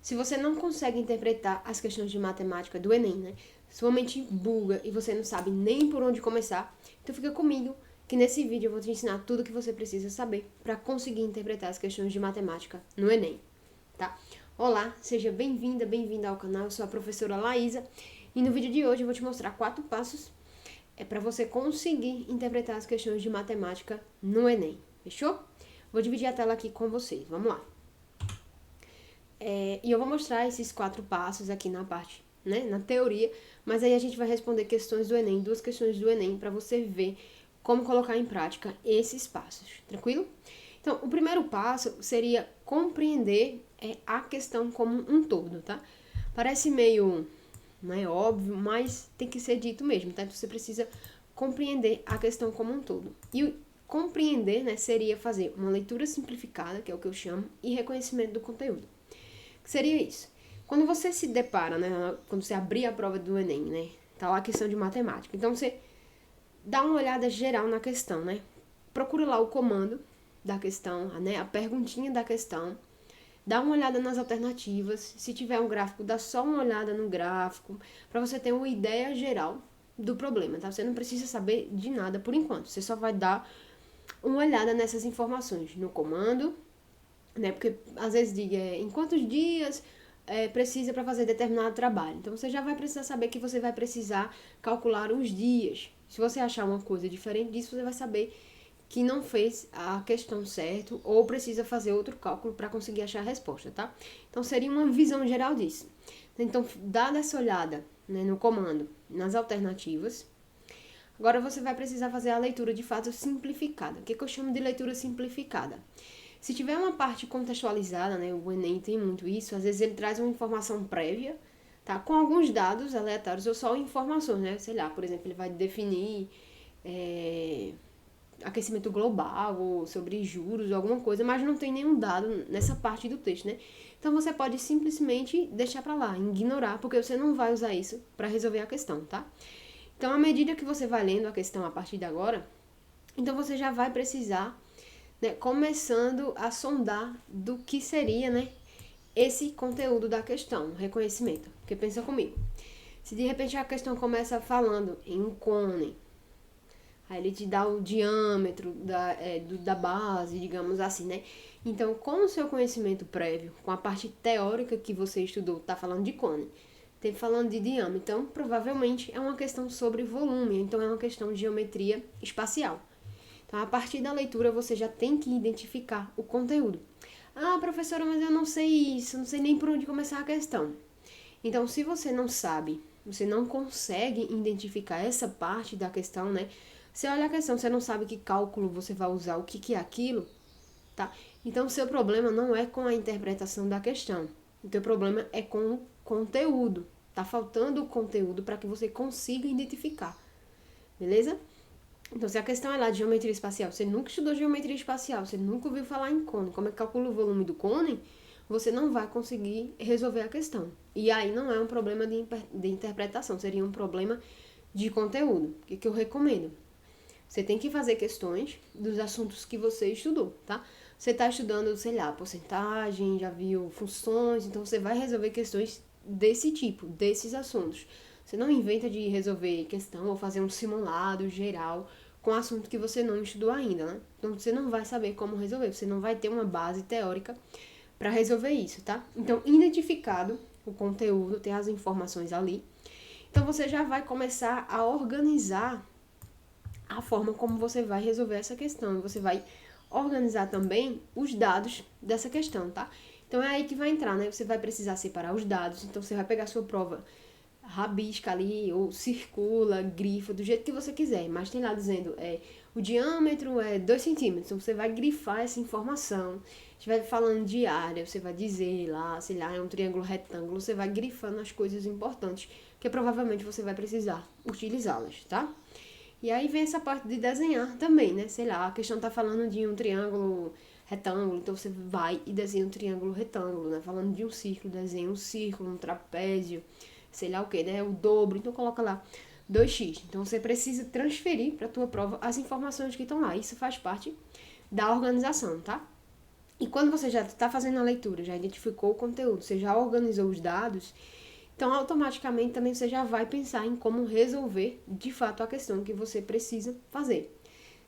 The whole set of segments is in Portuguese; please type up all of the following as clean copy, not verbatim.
se você não consegue interpretar as questões de matemática do Enem, né? Sua mente buga e você não sabe nem por onde começar, então fica comigo que nesse vídeo eu vou te ensinar tudo o que você precisa saber para conseguir interpretar as questões de matemática no Enem, tá? Olá, seja bem-vinda, bem-vinda ao canal, eu sou a professora Laísa e no vídeo de hoje eu vou te mostrar 4 passos para você conseguir interpretar as questões de matemática no Enem, fechou? Vou dividir a tela aqui com vocês, vamos lá. E eu vou mostrar esses 4 passos aqui na parte, né, na teoria, mas aí a gente vai responder questões do Enem, 2 questões do Enem, para você ver como colocar em prática esses passos, tranquilo? Então, o primeiro passo seria compreender a questão como um todo, tá? Parece meio, não é óbvio, mas tem que ser dito mesmo, tá? Então, você precisa compreender a questão como um todo. E compreender, né, seria fazer uma leitura simplificada, que é o que eu chamo, e reconhecimento do conteúdo. Que seria isso? Quando você se depara, né, quando você abrir a prova do Enem, né, tá lá a questão de matemática. Então, você dá uma olhada geral na questão, né? Procura lá o comando da questão, né, a perguntinha da questão. Dá uma olhada nas alternativas. Se tiver um gráfico, dá só uma olhada no gráfico, para você ter uma ideia geral do problema, tá? Você não precisa saber de nada por enquanto. Você só vai dar uma olhada nessas informações no comando, né? Porque às vezes diga em quantos dias precisa para fazer determinado trabalho. Então você já vai precisar saber que você vai precisar calcular os dias. Se você achar uma coisa diferente disso, você vai saber que não fez a questão certo ou precisa fazer outro cálculo para conseguir achar a resposta, tá? Então seria uma visão geral disso. Então, dada essa olhada, né, no comando, nas alternativas, agora você vai precisar fazer a leitura de fato simplificada. O que eu chamo de leitura simplificada? Se tiver uma parte contextualizada, né, o Enem tem muito isso, às vezes ele traz uma informação prévia, tá, com alguns dados aleatórios ou só informações, né, sei lá, por exemplo, ele vai definir aquecimento global ou sobre juros ou alguma coisa, mas não tem nenhum dado nessa parte do texto, né? Então você pode simplesmente deixar para lá, ignorar, porque você não vai usar isso para resolver a questão, tá? Então, à medida que você vai lendo a questão a partir de agora, então você já vai precisar, né, começando a sondar do que seria, né, esse conteúdo da questão, reconhecimento. Porque pensa comigo, se de repente a questão começa falando em um cone, aí ele te dá o diâmetro da base, digamos assim, né? Então, com o seu conhecimento prévio, com a parte teórica que você estudou, tá falando de cone, tem falando de diâmetro, então provavelmente é uma questão sobre volume, então é uma questão de geometria espacial. Então, a partir da leitura, você já tem que identificar o conteúdo. Ah, professora, mas eu não sei isso, não sei nem por onde começar a questão. Então, se você não sabe, você não consegue identificar essa parte da questão, né? Você olha a questão, você não sabe que cálculo você vai usar, o que é aquilo, tá? Então, o seu problema não é com a interpretação da questão. O teu problema é com o conteúdo. Tá faltando o conteúdo para que você consiga identificar. Beleza? Então, se a questão é lá de geometria espacial, você nunca estudou geometria espacial, você nunca ouviu falar em cone, como é que calcula o volume do cone, você não vai conseguir resolver a questão. E aí não é um problema de interpretação, seria um problema de conteúdo. O que eu recomendo? Você tem que fazer questões dos assuntos que você estudou, tá? Você está estudando, sei lá, porcentagem, já viu funções, então você vai resolver questões desse tipo, desses assuntos. Você não inventa de resolver questão ou fazer um simulado geral com assunto que você não estudou ainda, né? Então você não vai saber como resolver, você não vai ter uma base teórica para resolver isso, tá? Então, identificado o conteúdo, tem as informações ali. Então você já vai começar a organizar a forma como você vai resolver essa questão. Você vai organizar também os dados dessa questão, tá? Então é aí que vai entrar, né? Você vai precisar separar os dados. Então você vai pegar a sua prova, rabisca ali, ou circula, grifa, do jeito que você quiser. Mas tem lá dizendo, o diâmetro é 2 centímetros. Então você vai grifar essa informação. Estiver falando de área, você vai dizer lá, sei lá, é um triângulo retângulo. Você vai grifando as coisas importantes, que provavelmente você vai precisar utilizá-las, tá? E aí vem essa parte de desenhar também, né? Sei lá, a questão tá falando de um triângulo retângulo, então você vai e desenha um triângulo retângulo, né? Falando de um círculo, desenha um círculo, um trapézio, sei lá o que, né? O dobro, então coloca lá 2x. Então você precisa transferir para a tua prova as informações que estão lá. Isso faz parte da organização, tá? E quando você já está fazendo a leitura, já identificou o conteúdo, você já organizou os dados, então automaticamente também você já vai pensar em como resolver de fato a questão que você precisa fazer.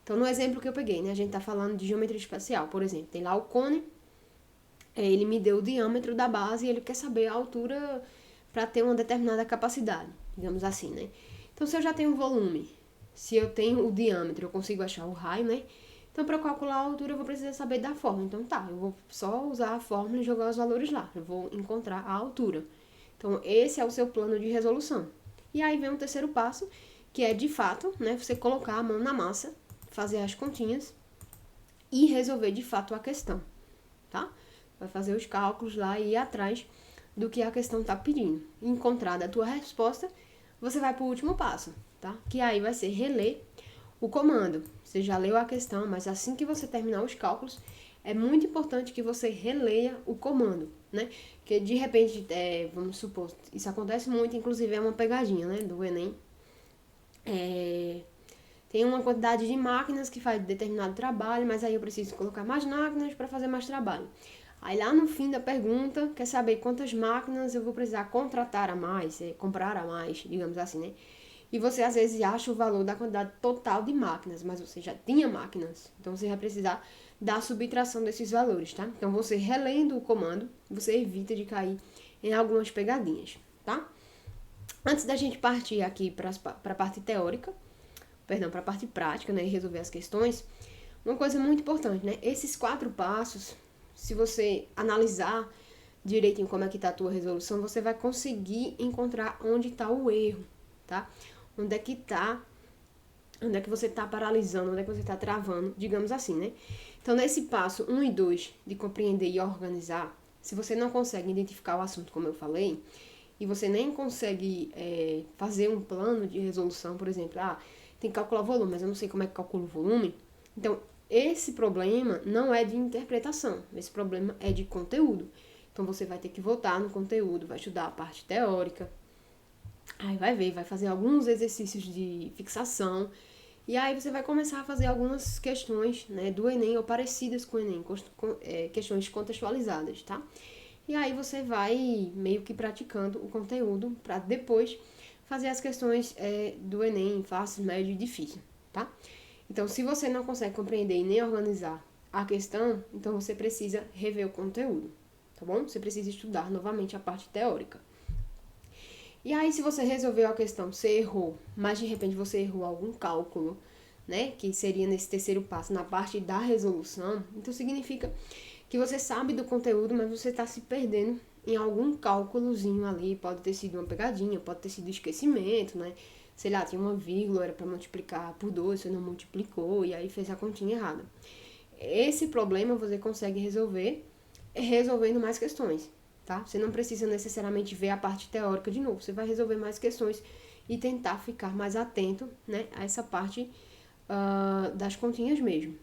Então, no exemplo que eu peguei, né, a gente está falando de geometria espacial, por exemplo, tem lá o cone, ele me deu o diâmetro da base e ele quer saber a altura para ter uma determinada capacidade, digamos assim, né? Então, se eu já tenho o volume, se eu tenho o diâmetro, eu consigo achar o raio, né? Então, para calcular a altura, eu vou precisar saber da fórmula. Então, tá, eu vou só usar a fórmula e jogar os valores lá. Eu vou encontrar a altura. Então, esse é o seu plano de resolução. E aí vem o terceiro passo, que é, de fato, né, você colocar a mão na massa, fazer as continhas e resolver, de fato, a questão, tá? Vai fazer os cálculos lá e ir atrás do que a questão está pedindo. Encontrada a tua resposta, você vai para o último passo, tá? Que aí vai ser reler o comando. Você já leu a questão, mas assim que você terminar os cálculos, é muito importante que você releia o comando, né? Porque de repente, vamos supor, isso acontece muito, inclusive é uma pegadinha, né, do Enem. Tem uma quantidade de máquinas que faz determinado trabalho, mas aí eu preciso colocar mais máquinas para fazer mais trabalho. Aí lá no fim da pergunta, quer saber quantas máquinas eu vou precisar contratar a mais, comprar a mais, digamos assim, né? E você às vezes acha o valor da quantidade total de máquinas, mas você já tinha máquinas. Então você vai precisar da subtração desses valores, tá? Então você relendo o comando, você evita de cair em algumas pegadinhas, tá? Antes da gente partir aqui para a parte teórica, para a parte prática, né, e resolver as questões, uma coisa muito importante, né? Esses 4 passos, se você analisar direitinho como é que está a tua resolução, você vai conseguir encontrar onde está o erro, tá? Onde é que você está paralisando, onde é que você está travando, digamos assim, né? Então, nesse passo 1 e 2 de compreender e organizar, se você não consegue identificar o assunto, como eu falei, e você nem consegue fazer um plano de resolução, por exemplo, tem que calcular o volume, mas eu não sei como é que calcula o volume. Então, esse problema não é de interpretação, esse problema é de conteúdo. Então, você vai ter que voltar no conteúdo, vai estudar a parte teórica, aí vai fazer alguns exercícios de fixação, e aí você vai começar a fazer algumas questões, né, do Enem ou parecidas com o Enem, questões contextualizadas, tá? E aí você vai meio que praticando o conteúdo para depois fazer as questões do Enem, fácil, médio e difícil, tá? Então, se você não consegue compreender e nem organizar a questão, então você precisa rever o conteúdo, tá bom? Você precisa estudar novamente a parte teórica. E aí, se você resolveu a questão, você errou, mas de repente você errou algum cálculo, né? Que seria nesse terceiro passo, na parte da resolução, então significa que você sabe do conteúdo, mas você está se perdendo em algum cálculozinho ali. Pode ter sido uma pegadinha, pode ter sido esquecimento, né? Sei lá, tinha uma vírgula, era para multiplicar por 2, você não multiplicou e aí fez a continha errada. Esse problema você consegue resolver resolvendo mais questões, tá? Você não precisa necessariamente ver a parte teórica de novo, você vai resolver mais questões e tentar ficar mais atento, né, a essa parte das continhas mesmo.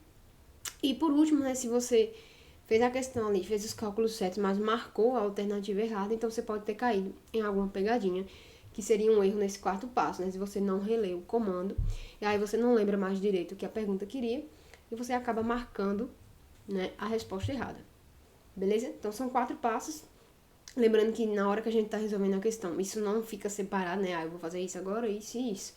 E por último, né, se você fez a questão ali, fez os cálculos certos, mas marcou a alternativa errada, então você pode ter caído em alguma pegadinha, que seria um erro nesse 4º passo, né? Se você não releu o comando, e aí você não lembra mais direito o que a pergunta queria, e você acaba marcando, né, a resposta errada. Beleza? Então são 4 passos. Lembrando que na hora que a gente está resolvendo a questão, isso não fica separado, né? Eu vou fazer isso agora, isso e isso.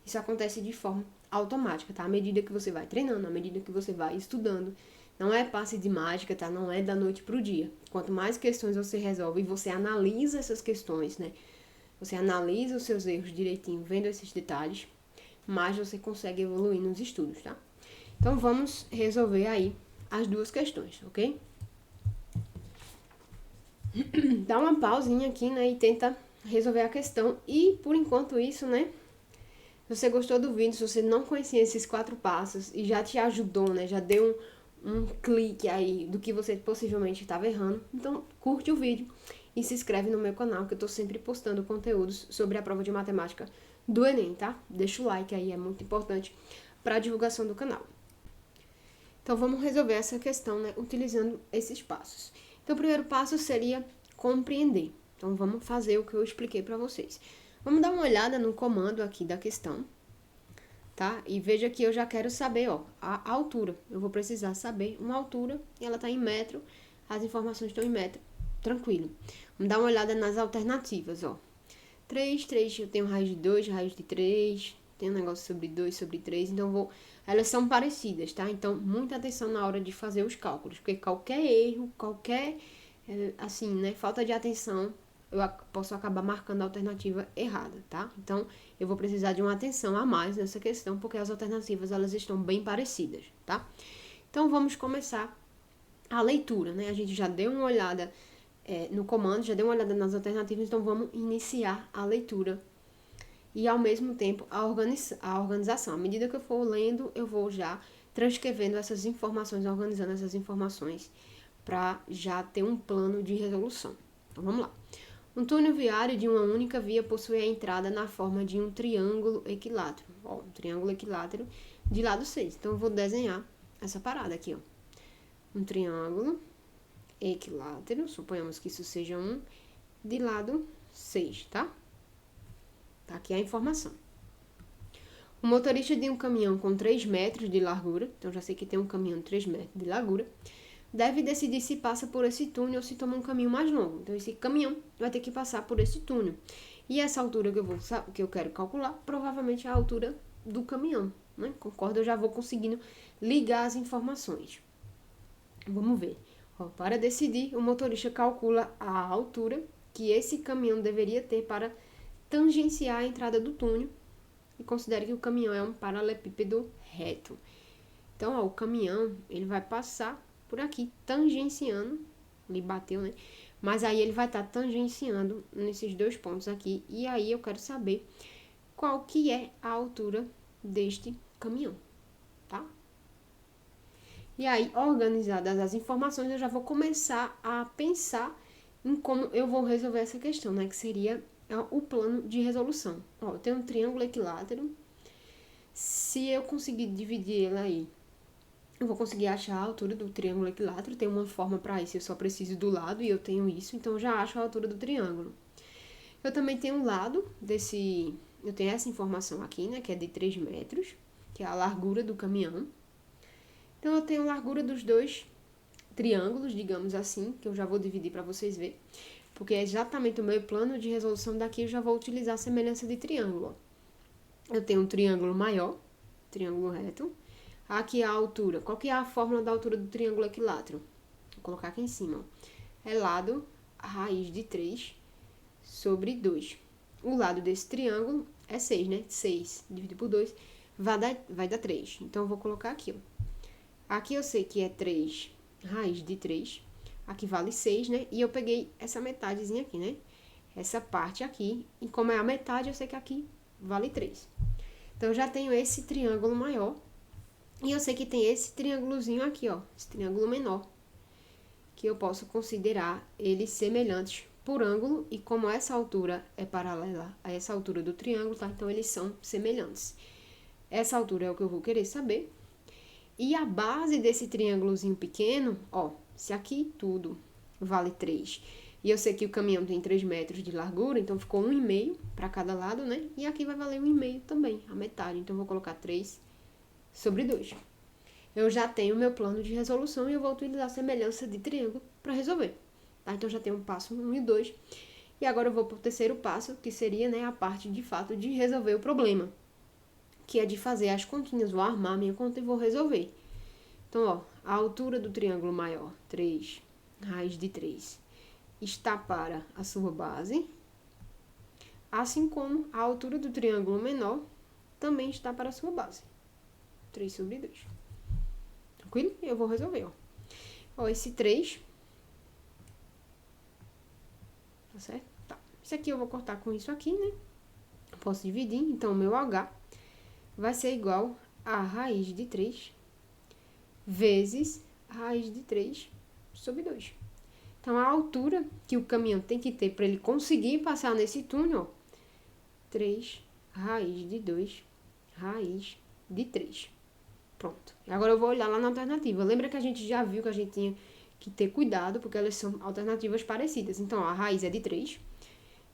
Isso acontece de forma automática, tá? À medida que você vai treinando, à medida que você vai estudando. Não é passe de mágica, tá? Não é da noite pro dia. Quanto mais questões você resolve e você analisa essas questões, né? Você analisa os seus erros direitinho, vendo esses detalhes, mais você consegue evoluir nos estudos, tá? Então, vamos resolver aí as 2 questões, ok? Dá uma pausinha aqui, né? E tenta resolver a questão. E, por enquanto, isso, né? Se você gostou do vídeo, se você não conhecia esses 4 passos e já te ajudou, né? Já deu um clique aí do que você possivelmente estava errando, então curte o vídeo e se inscreve no meu canal, que eu tô sempre postando conteúdos sobre a prova de matemática do Enem, tá? Deixa o like aí, é muito importante para a divulgação do canal. Então vamos resolver essa questão, né, utilizando esses passos. Então o primeiro passo seria compreender. Então vamos fazer o que eu expliquei para vocês. Vamos dar uma olhada no comando aqui da questão. tá? E veja que eu já quero saber, ó, a altura. Eu vou precisar saber uma altura e ela tá em metro, as informações estão em metro, tranquilo. Vamos dar uma olhada nas alternativas, ó. 3, eu tenho raiz de 2, raiz de 3, tem um negócio sobre 2, sobre 3, então elas são parecidas, tá? Então, muita atenção na hora de fazer os cálculos, porque qualquer erro, assim, né, falta de atenção, eu posso acabar marcando a alternativa errada, tá? Então, eu vou precisar de uma atenção a mais nessa questão, porque as alternativas, elas estão bem parecidas, tá? Então, vamos começar a leitura, né? A gente já deu uma olhada no comando, já deu uma olhada nas alternativas, então vamos iniciar a leitura e ao mesmo tempo a organização. À medida que eu for lendo, eu vou já transcrevendo essas informações, organizando essas informações para já ter um plano de resolução. Então vamos lá. Um túnel viário de uma única via possui a entrada na forma de um triângulo equilátero. Ó, um triângulo equilátero de lado 6. Então eu vou desenhar essa parada aqui, ó. Um triângulo equilátero, suponhamos que isso seja um, de lado 6, tá? Tá aqui a informação. O motorista de um caminhão com 3 metros de largura, então já sei que tem um caminhão de 3 metros de largura, deve decidir se passa por esse túnel ou se toma um caminho mais longo. Então esse caminhão vai ter que passar por esse túnel. E essa altura que eu quero calcular, provavelmente é a altura do caminhão, né? Concordo, eu já vou conseguindo ligar as informações. Vamos ver. Ó, para decidir, o motorista calcula a altura que esse caminhão deveria ter para tangenciar a entrada do túnel e considere que o caminhão é um paralelepípedo reto. Então, ó, o caminhão, ele vai passar por aqui, tangenciando, ele bateu, né? Mas aí ele vai estar tangenciando nesses 2 pontos aqui, e aí eu quero saber qual que é a altura deste caminhão, tá? E aí, organizadas as informações, eu já vou começar a pensar em como eu vou resolver essa questão, né? Que seria o plano de resolução. Ó, eu tenho um triângulo equilátero. Se eu conseguir dividir ele aí, eu vou conseguir achar a altura do triângulo equilátero. Tem uma forma para isso, eu só preciso do lado e eu tenho isso, então eu já acho a altura do triângulo. Eu também tenho um lado desse... Eu tenho essa informação aqui, né? Que é de 3 metros, que é a largura do caminhão. Então, eu tenho a largura dos 2 triângulos, digamos assim, que eu já vou dividir para vocês verem. Porque é exatamente o meu plano de resolução daqui, eu já vou utilizar a semelhança de triângulo. Ó. Eu tenho um triângulo maior, triângulo reto. Aqui a altura. Qual que é a fórmula da altura do triângulo equilátero? Vou colocar aqui em cima. Ó. É lado raiz de 3 sobre 2. O lado desse triângulo é 6, né? 6 dividido por 2 vai dar 3. Então, eu vou colocar aqui, ó. Aqui eu sei que é 3 raiz de 3. Aqui vale 6, né? E eu peguei essa metadezinha aqui, né? Essa parte aqui. E como é a metade, eu sei que aqui vale 3. Então, eu já tenho esse triângulo maior. E eu sei que tem esse triângulozinho aqui, ó. Esse triângulo menor. Que eu posso considerar eles semelhantes por ângulo. E como essa altura é paralela a essa altura do triângulo, tá? Então, eles são semelhantes. Essa altura é o que eu vou querer saber. E a base desse triângulozinho pequeno, ó, se aqui tudo vale 3, e eu sei que o caminhão tem 3 metros de largura, então ficou 1,5 para cada lado, né? E aqui vai valer 1,5 também, a metade. Então, eu vou colocar 3 sobre 2. Eu já tenho o meu plano de resolução e eu vou utilizar a semelhança de triângulo para resolver, tá? Então, já tenho o passo 1 e 2. E agora eu vou para o terceiro passo, que seria, né, a parte, de fato, de resolver o problema. Que é de fazer as continhas, vou armar a minha conta e vou resolver. Então, ó, a altura do triângulo maior, 3 raiz de 3, está para a sua base, assim como a altura do triângulo menor também está para a sua base, 3 sobre 2. Tranquilo? Eu vou resolver, ó. Ó, esse 3, tá certo? Tá. Isso aqui eu vou cortar com isso aqui, né? Posso dividir, então o meu H vai ser igual a raiz de 3 vezes raiz de 3 sobre 2. Então, a altura que o caminhão tem que ter para ele conseguir passar nesse túnel, ó, 3 raiz de 2 raiz de 3. Pronto. Agora eu vou olhar lá na alternativa. Lembra que a gente já viu que a gente tinha que ter cuidado, porque elas são alternativas parecidas. Então, ó, a raiz é de 3.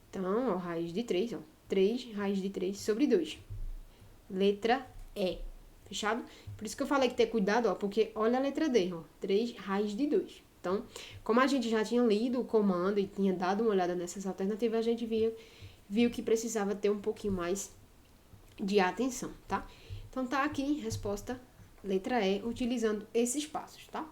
Então, ó, raiz de 3, ó. 3 raiz de 3 sobre 2. Letra E. Fechado? Por isso que eu falei que ter cuidado, ó, porque olha a letra D, ó, 3 raiz de 2. Então, como a gente já tinha lido o comando e tinha dado uma olhada nessas alternativas, a gente viu que precisava ter um pouquinho mais de atenção, tá? Então, tá aqui, resposta letra E, utilizando esses passos, tá?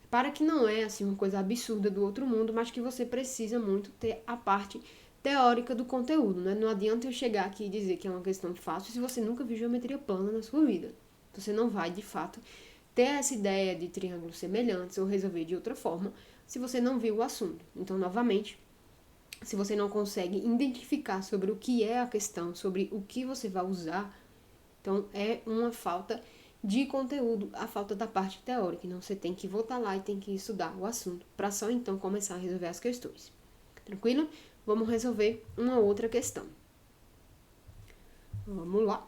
Para que não é, assim, uma coisa absurda do outro mundo, mas que você precisa muito ter a parte teórica do conteúdo, né? Não adianta eu chegar aqui e dizer que é uma questão fácil se você nunca viu geometria plana na sua vida. Você não vai, de fato, ter essa ideia de triângulos semelhantes ou resolver de outra forma se você não viu o assunto. Então, novamente, se você não consegue identificar sobre o que é a questão, sobre o que você vai usar, então é uma falta de conteúdo, a falta da parte teórica. Então, você tem que voltar lá e tem que estudar o assunto para só então começar a resolver as questões. Tranquilo? Vamos resolver uma outra questão. Vamos lá.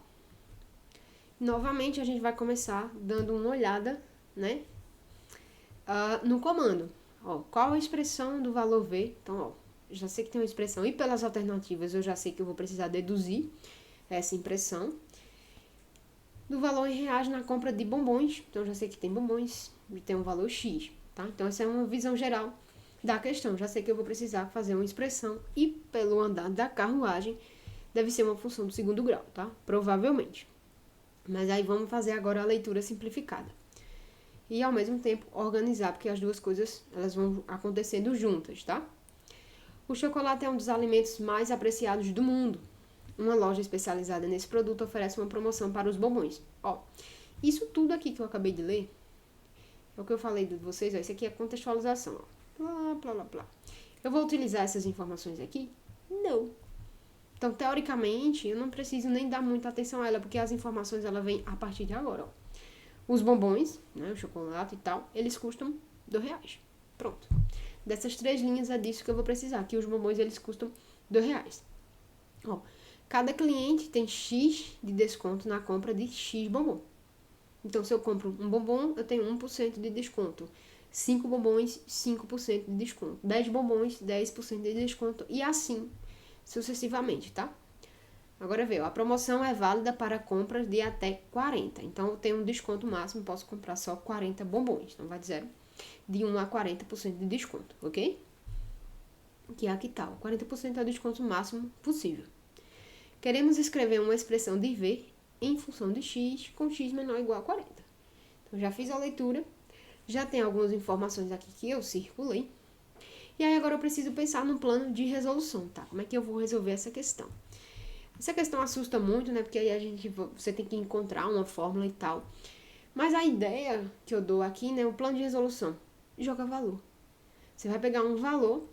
Novamente, a gente vai começar dando uma olhada, né, no comando. Ó, qual a expressão do valor V? Então, ó, já sei que tem uma expressão e pelas alternativas eu já sei que eu vou precisar deduzir essa impressão. Do valor em reais na compra de bombons. Então, eu já sei que tem bombons e tem um valor X, tá? Então, essa é uma visão geral da questão. Já sei que eu vou precisar fazer uma expressão e pelo andar da carruagem deve ser uma função do segundo grau, tá? Provavelmente. Mas aí vamos fazer agora a leitura simplificada. E ao mesmo tempo organizar, porque as duas coisas elas vão acontecendo juntas, tá? O chocolate é um dos alimentos mais apreciados do mundo. Uma loja especializada nesse produto oferece uma promoção para os bombons. Ó, isso tudo aqui que eu acabei de ler, é o que eu falei de vocês, ó, isso aqui é contextualização, ó. Blá, blá, blá, blá. Eu vou utilizar essas informações aqui? Não. Então, teoricamente, eu não preciso nem dar muita atenção a ela, porque as informações ela vêm a partir de agora, ó. Os bombons, né, o chocolate e tal, eles custam R$2. Pronto. Dessas 3 linhas é disso que eu vou precisar, que os bombons eles custam R$2. Ó, cada cliente tem X de desconto na compra de X bombom. Então, se eu compro um bombom, eu tenho 1% de desconto. 5 bombons, 5% de desconto. 10 bombons, 10% de desconto. E assim sucessivamente, tá? Agora vê, a promoção é válida para compras de até 40. Então, eu tenho um desconto máximo, posso comprar só 40 bombons. Então, vai dizer de 1 a 40% de desconto, ok? Que aqui tá, 40% é o desconto máximo possível. Queremos escrever uma expressão de V em função de X com X menor ou igual a 40. Então, já fiz a leitura, já tem algumas informações aqui que eu circulei. E aí, agora eu preciso pensar no plano de resolução, tá? Como é que eu vou resolver essa questão? Essa questão assusta muito, né? Porque aí você tem que encontrar uma fórmula e tal. Mas a ideia que eu dou aqui, né? O plano de resolução. Joga valor. Você vai pegar um valor,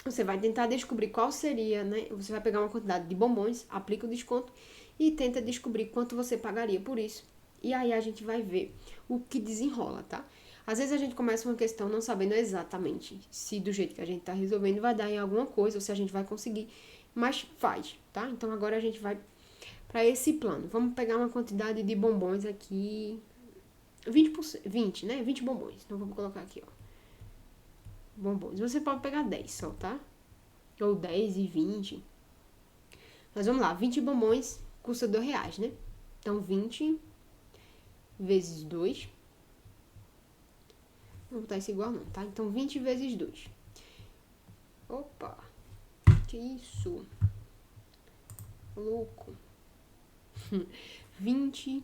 você vai tentar descobrir qual seria, né? Você vai pegar uma quantidade de bombons, aplica o desconto e tenta descobrir quanto você pagaria por isso. E aí a gente vai ver o que desenrola, tá? Às vezes a gente começa uma questão não sabendo exatamente se do jeito que a gente tá resolvendo vai dar em alguma coisa ou se a gente vai conseguir, mas faz, tá? Então agora a gente vai para esse plano. Vamos pegar uma quantidade de bombons aqui, 20%, 20, né? 20 bombons. Então vamos colocar aqui, ó. Bombons. Você pode pegar 10 só, tá? Ou 10 e 20. Mas vamos lá, 20 bombons custa R$2, né? Então 20 vezes 2. Não vou botar isso igual não, tá? Então 20 vezes 2. Opa! Que isso? Louco. 20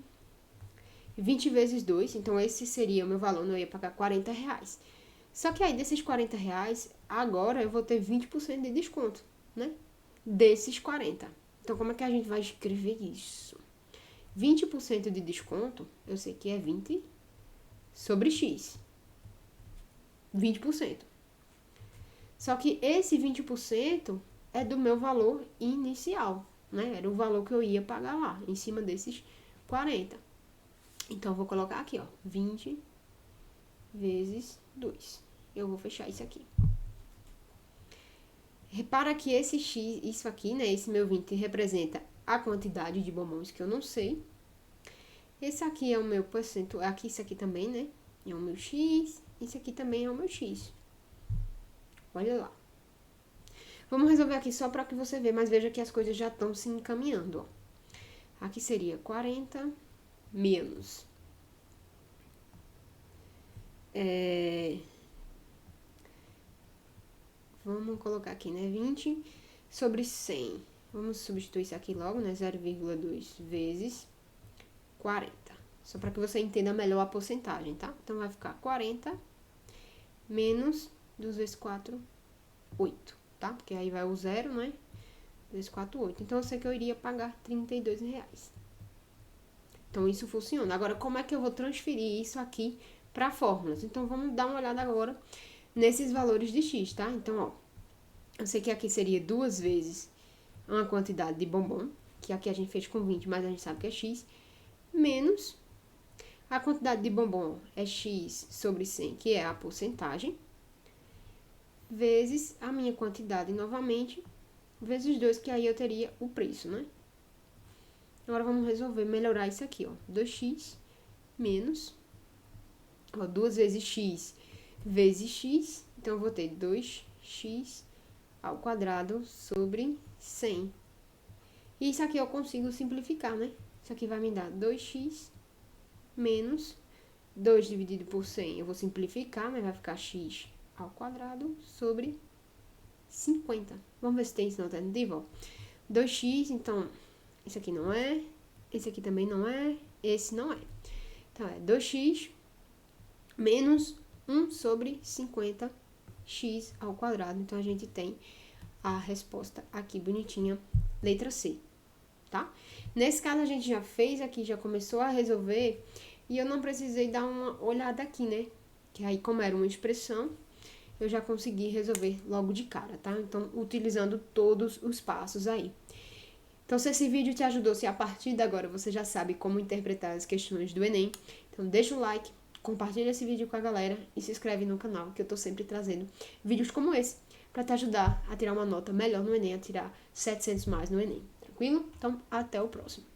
vezes 2, então esse seria o meu valor, não ia pagar R$40. Só que aí desses R$40, agora eu vou ter 20% de desconto, né? Desses 40. Então como é que a gente vai escrever isso? 20% de desconto, eu sei que é 20 sobre X. 20%. Só que esse 20% é do meu valor inicial, né? Era o valor que eu ia pagar lá, em cima desses 40. Então, eu vou colocar aqui, ó, 20 vezes 2. Eu vou fechar isso aqui. Repara que esse X, isso aqui, né, esse meu 20 representa a quantidade de bombons que eu não sei. Esse aqui é o meu percentual, aqui isso aqui também, né, é o meu X, isso aqui também é o meu X. Olha lá. Vamos resolver aqui só para que você veja, mas veja que as coisas já estão se encaminhando, ó. Aqui seria 40 menos. Vamos colocar aqui, né? 20 sobre 100. Vamos substituir isso aqui logo, né? 0,2 vezes 40. Só para que você entenda melhor a porcentagem, tá? Então, vai ficar 40 menos 2 vezes 4, 8, tá? Porque aí vai o 0, né? 2 vezes 4, 8. Então, eu sei que eu iria pagar R$32. Então, isso funciona. Agora, como é que eu vou transferir isso aqui para fórmulas? Então, vamos dar uma olhada agora nesses valores de x, tá? Então, ó, eu sei que aqui seria 2 vezes uma quantidade de bombom, que aqui a gente fez com 20, mas a gente sabe que é x, menos a quantidade de bombom é x sobre 100, que é a porcentagem, vezes a minha quantidade novamente, vezes 2, que aí eu teria o preço, né? Agora, vamos resolver, melhorar isso aqui, ó. 2x menos, ó, 2 vezes x vezes x, então eu vou ter 2x ao quadrado sobre 100. E isso aqui eu consigo simplificar, né? Isso aqui vai me dar 2x menos 2 dividido por 100. Eu vou simplificar, né? Vai ficar x ao quadrado sobre 50. Vamos ver se tem isso na alternativa, ó. 2x, então, esse aqui não é, esse aqui também não é, esse não é. Então, é 2x menos 1 sobre 50x ao quadrado. Então, a gente tem a resposta aqui bonitinha, letra C, tá? Nesse caso, a gente já fez aqui, já começou a resolver, e eu não precisei dar uma olhada aqui, né? Que aí, como era uma expressão, eu já consegui resolver logo de cara, tá? Então, utilizando todos os passos aí. Então, se esse vídeo te ajudou, se a partir de agora você já sabe como interpretar as questões do Enem, então deixa o like, compartilha esse vídeo com a galera e se inscreve no canal, que eu tô sempre trazendo vídeos como esse, para te ajudar a tirar uma nota melhor no Enem, a tirar 700 mais no Enem. Tranquilo? Então, até o próximo.